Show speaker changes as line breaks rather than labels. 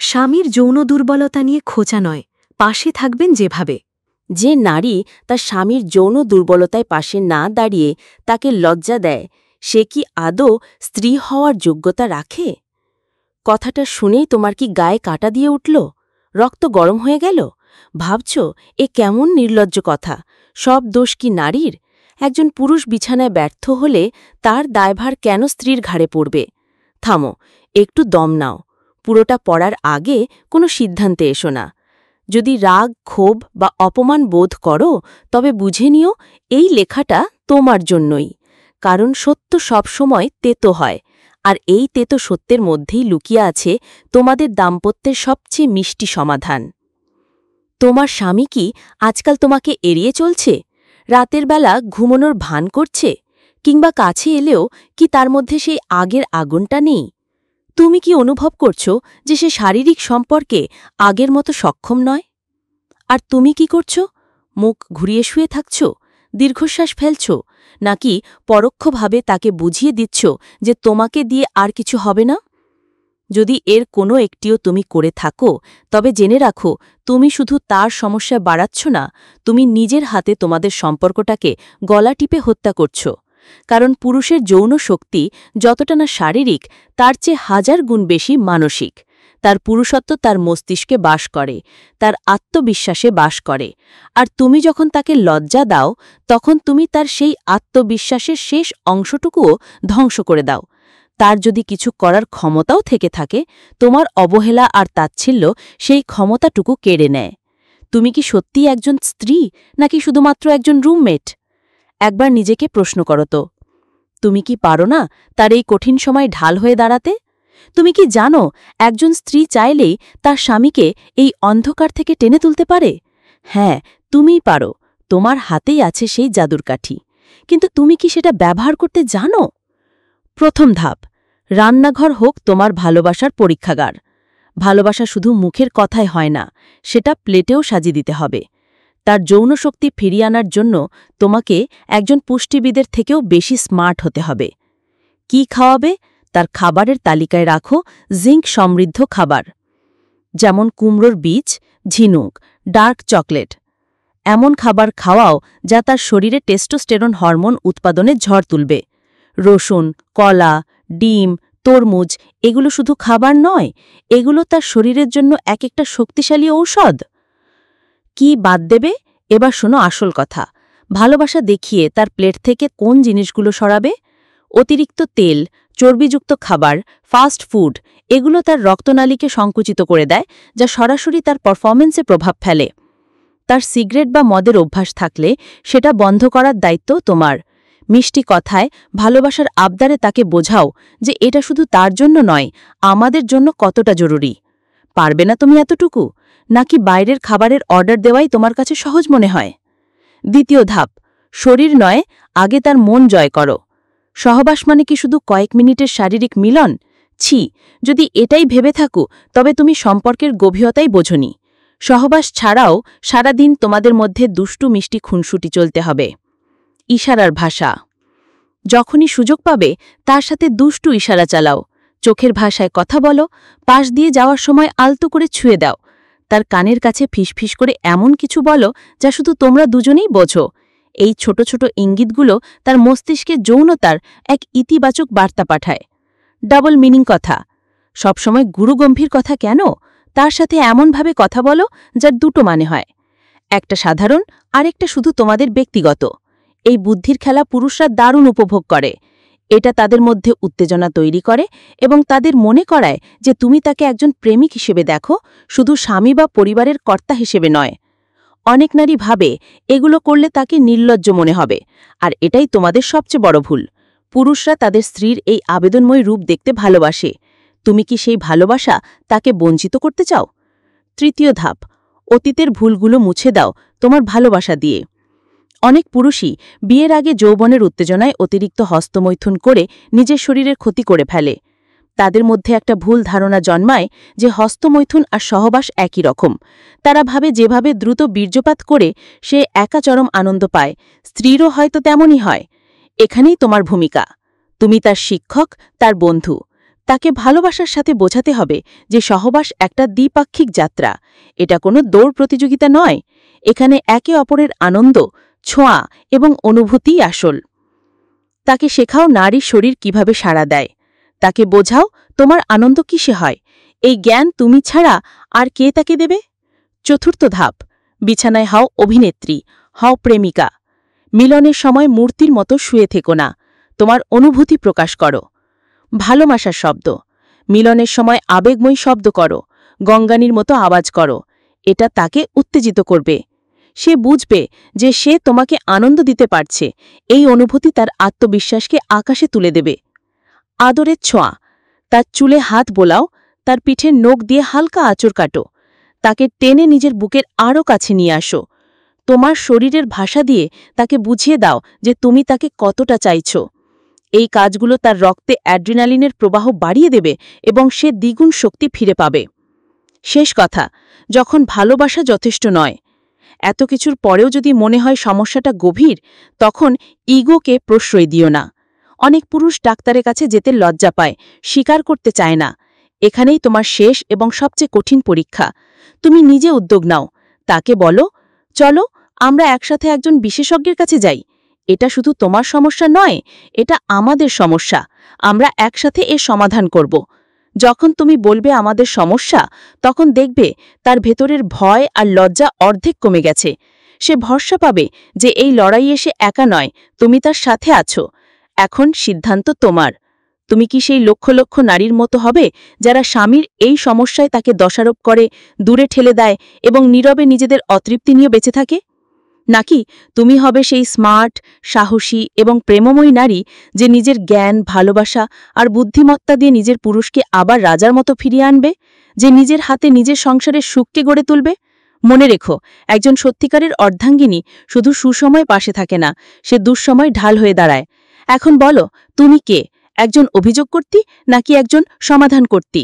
স্বামীর যৌন দুর্বলতা নিয়ে খোঁচা নয়, পাশে থাকবেন যেভাবে।
যে নারী তার স্বামীর যৌন দুর্বলতায় পাশে না দাঁড়িয়ে তাকে লজ্জা দেয়, সে কি আদৌ স্ত্রী হওয়ার যোগ্যতা রাখে? কথাটা শুনেই তোমার কি গায়ে কাঁটা দিয়ে উঠল? রক্ত গরম হয়ে গেল? ভাবছ এ কেমন নির্লজ্জ কথা? সব দোষ কি নারীর? একজন পুরুষ বিছানায় ব্যর্থ হলে তার দায়ভার কেন স্ত্রীর ঘাড়ে পড়বে? থামো, একটু দম নাও। পুরোটা পড়ার আগে কোনো সিদ্ধান্তে এসো না। যদি রাগ, ক্ষোভ বা অপমান বোধ করো, তবে বুঝে নিও এই লেখাটা তোমার জন্যই। কারণ সত্য সবসময় তেতো হয়, আর এই তেতো সত্যের মধ্যেই লুকিয়ে আছে তোমাদের দাম্পত্যের সবচেয়ে মিষ্টি সমাধান। তোমার স্বামী কি আজকাল তোমাকে এড়িয়ে চলছে? রাতের বেলা ঘুমানোর ভান করছে? কিংবা কাছে এলেও কি তার মধ্যে সেই আগের আগুনটা নেই? তুমি কি অনুভব করছো যে সে শারীরিক সম্পর্কে আগের মতো সক্ষম নয়? আর তুমি কি করছো? মুখ ঘুরিয়ে শুয়ে থাকছ, দীর্ঘশ্বাস ফেলছ, নাকি পরোক্ষভাবে তাকে বুঝিয়ে দিচ্ছ যে তোমাকে দিয়ে আর কিছু হবে না? যদি এর কোনো একটিও তুমি করে থাকো, তবে জেনে রাখো তুমি শুধু তার সমস্যা বাড়াচ্ছ না, তুমি নিজের হাতে তোমাদের সম্পর্কটাকে গলা টিপে হত্যা করছ। কারণ পুরুষের যৌন শক্তি যতটা না শারীরিক, তার চেয়ে 1000 গুণ বেশি মানসিক। তার পুরুষত্ব তার মস্তিষ্কে বাস করে, তার আত্মবিশ্বাসে বাস করে। আর তুমি যখন তাকে লজ্জা দাও, তখন তুমি তার সেই আত্মবিশ্বাসের শেষ অংশটুকুও ধ্বংস করে দাও। তার যদি কিছু করার ক্ষমতাও থেকে থাকে, তোমার অবহেলা আর তাচ্ছিল্য সেই ক্ষমতাটুকু কেড়ে নেয়। তুমি কি সত্যিই একজন স্ত্রী, নাকি শুধুমাত্র একজন রুমমেট? একবার নিজেকে প্রশ্ন করো তো, তুমি কি পারো না তার এই কঠিন সময় ঢাল হয়ে দাঁড়াতে? তুমি কি জানো একজন স্ত্রী চাইলেই তার স্বামীকে এই অন্ধকার থেকে টেনে তুলতে পারে? হ্যাঁ, তুমিই পারো, তোমার হাতেই আছে সেই জাদুর কাঠি। কিন্তু তুমি কি সেটা ব্যবহার করতে জানো? প্রথম ধাপ, রান্নাঘর হোক তোমার ভালোবাসার পরীক্ষাগার। ভালোবাসা শুধু মুখের কথায় হয় না, সেটা প্লেটেও সাজিয়ে দিতে হবে। তার যৌন শক্তি ফিরিয়ে আনার জন্য তোমাকে একজন পুষ্টিবিদের থেকেও বেশি স্মার্ট হতে হবে। কি খাওয়াবে? তার খাবারের তালিকায় রাখো জিঙ্ক সমৃদ্ধ খাবার, যেমন কুমড়োর বীজ, ঝিনুক, ডার্ক চকলেট। এমন খাবার খাওয়াও যা তার শরীরে টেস্টোস্টেরন হরমোন উৎপাদনে ঝড় তুলবে। রসুন, কলা, ডিম, তরমুজ এগুলো শুধু খাবার নয়, এগুলো তার শরীরের জন্য এক একটা শক্তিশালী ঔষধ। কি বাদ দেবে? এবার শোনো আসল কথা। ভালোবাসা দেখিয়ে তার প্লেট থেকে কোন জিনিসগুলো সরাবে? অতিরিক্ত তেল, চর্বিযুক্ত খাবার, ফাস্ট ফুড এগুলো তার রক্তনালীকে সংকুচিত করে দেয়, যা সরাসরি তার পারফরম্যান্সে প্রভাব ফেলে। তার সিগারেট বা মদের অভ্যাস থাকলে সেটা বন্ধ করার দায়িত্ব তোমার। মিষ্টি কথায়, ভালোবাসার আবদারে তাকে বোঝাও যে এটা শুধু তার জন্য নয়, আমাদের জন্য কতটা জরুরি। পারবে না তুমি এতটুকু? নাকি বাইরের খাবারের অর্ডার দেওয়াই তোমার কাছে সহজ মনে হয়? দ্বিতীয় ধাপ, শরীর নয়, আগে তার মন জয় করো। সহবাস মানে কি শুধু কয়েক মিনিটের শারীরিক মিলন? ছি, যদি এটাই ভেবে থাকো, তবে তুমি সম্পর্কের গভীরতাই বোঝনি। সহবাস ছাড়াও সারাদিন তোমাদের মধ্যে দুষ্টু মিষ্টি খুনসুটি চলতে হবে। ইশারার ভাষা। যখনই সুযোগ পাবে তার সাথে দুষ্টু ইশারা চালাও। চোখের ভাষায় কথা বলো, পাশ দিয়ে যাওয়ার সময় আলতো করে ছুঁয়ে দাও। তার কানের কাছে ফিসফিস করে এমন কিছু বলো যা শুধু তোমরা দুজনেই বোঝো। এই ছোট ছোট ইঙ্গিতগুলো তার মস্তিষ্কে যৌনতার এক ইতিবাচক বার্তা পাঠায়। ডাবল মিনিং কথা। সবসময় গুরুগম্ভীর কথা কেন? তার সাথে এমনভাবে কথা বলো যার দুটো মানে হয়। একটা সাধারণ, আরেকটা শুধু তোমাদের ব্যক্তিগত। এই বুদ্ধির খেলা পুরুষরা দারুণ উপভোগ করে। এটা তাদের মধ্যে উত্তেজনা তৈরি করে এবং তাদের মনে করায় যে তুমি তাকে একজন প্রেমিক হিসেবে দেখো, শুধু স্বামী বা পরিবারের কর্তা হিসেবে নয়। অনেক নারী ভাবে এগুলো করলে তাকে নির্লজ্জ মনে হবে, আর এটাই তোমাদের সবচেয়ে বড় ভুল। পুরুষরা তাদের স্ত্রীর এই আবেদনময় রূপ দেখতে ভালোবাসে। তুমি কি সেই ভালোবাসা তাকে বঞ্চিত করতে চাও? তৃতীয় ধাপ, অতীতের ভুলগুলো মুছে দাও তোমার ভালোবাসা দিয়ে। অনেক পুরুষই বিয়ের আগে যৌবনের উত্তেজনায় অতিরিক্ত হস্তমৈথুন করে নিজের শরীরের ক্ষতি করে ফেলে। তাদের মধ্যে একটা ভুল ধারণা জন্মায় যে হস্তমৈথুন আর সহবাস একই রকম। তারা ভাবে যেভাবে দ্রুত বীর্যপাত করে সে একা চরম আনন্দ পায়, স্ত্রীরও হয়তো তেমনই হয়। এখানেই তোমার ভূমিকা। তুমি তার শিক্ষক, তার বন্ধু। তাকে ভালোবাসার সাথে বোঝাতে হবে যে সহবাস একটা দ্বিপাক্ষিক যাত্রা, এটা কোনো দৌড় প্রতিযোগিতা নয়। এখানে একে অপরের আনন্দ, ছোঁয়া এবং অনুভূতিই আসল। তাকে শেখাও নারীর শরীর কিভাবে সাড়া দেয়। তাকে বোঝাও তোমার আনন্দ কিসে হয়, এই জ্ঞান তুমি ছাড়া আর কে তাকে দেবে। চতুর্থ ধাপ, বিছানায় হও অভিনেত্রী, হও প্রেমিকা। মিলনের সময় মূর্তির মতো শুয়ে থেকো না, তোমার অনুভূতি প্রকাশ করো। ভালোবাসার শব্দ, মিলনের সময় আবেগময়ী শব্দ করো, গঙ্গানির মতো আওয়াজ করো। এটা তাকে উত্তেজিত করবে। সে বুঝবে যে সে তোমাকে আনন্দ দিতে পারছে, এই অনুভূতি তার আত্মবিশ্বাসকে আকাশে তুলে দেবে। আদরের ছোঁয়া, তার চুলে হাত বোলাও, তার পিঠের নখ দিয়ে হালকা আঁচড় কাটো। তাকে টেনে নিজের বুকের আরও কাছে নিয়ে আসো। তোমার শরীরের ভাষা দিয়ে তাকে বুঝিয়ে দাও যে তুমি তাকে কতটা চাইছ। এই কাজগুলো তার রক্তে অ্যাড্রিনালিনের প্রবাহ বাড়িয়ে দেবে এবং সে দ্বিগুণ শক্তি ফিরে পাবে। শেষ কথা, যখন ভালোবাসা যথেষ্ট নয়, এত কিছুর পরেও যদি মনে হয় সমস্যাটা গভীর, তখন ইগোকে প্রশ্রয় দিও না। অনেক পুরুষ ডাক্তারের কাছে যেতে লজ্জা পায়, স্বীকার করতে চায় না। এখানেই তোমার শেষ এবং সবচেয়ে কঠিন পরীক্ষা। তুমি নিজে উদ্যোগ নাও, তাকে বলো, চলো আমরা একসাথে একজন বিশেষজ্ঞের কাছে যাই। এটা শুধু তোমার সমস্যা নয়, এটা আমাদের সমস্যা, আমরা একসাথে এর সমাধান করব। যখন তুমি বলবে আমাদের সমস্যা, তখন দেখবে তার ভেতরের ভয় আর লজ্জা অর্ধেক কমে গেছে। সে ভরসা পাবে যে এই লড়াইয়ে সে একা নয়, তুমি তার সাথে আছো। এখন সিদ্ধান্ত তোমার। তুমি কি সেই লক্ষ লক্ষ নারীর মতো হবে যারা স্বামীর এই সমস্যায় তাকে দোষারোপ করে, দূরে ঠেলে দেয় এবং নীরবে নিজেদের অতৃপ্তি নিয়ে বেঁচে থাকে? নাকি তুমি হবে সেই স্মার্ট, সাহসী এবং প্রেমময়ী নারী যে নিজের জ্ঞান, ভালোবাসা আর বুদ্ধিমত্তা দিয়ে নিজের পুরুষকে আবার রাজার মতো ফিরিয়ে আনবে, যে নিজের হাতে নিজের সংসারের সুখকে গড়ে তুলবে? মনে রেখো, একজন সত্যিকারের অর্ধাঙ্গিনী শুধু সুসময়ে পাশে থাকে না, সে দুঃসময় ঢাল হয়ে দাঁড়ায়। এখন বলো, তুমি কে, একজন অভিযোগ কর্তী নাকি একজন সমাধান কর্তী?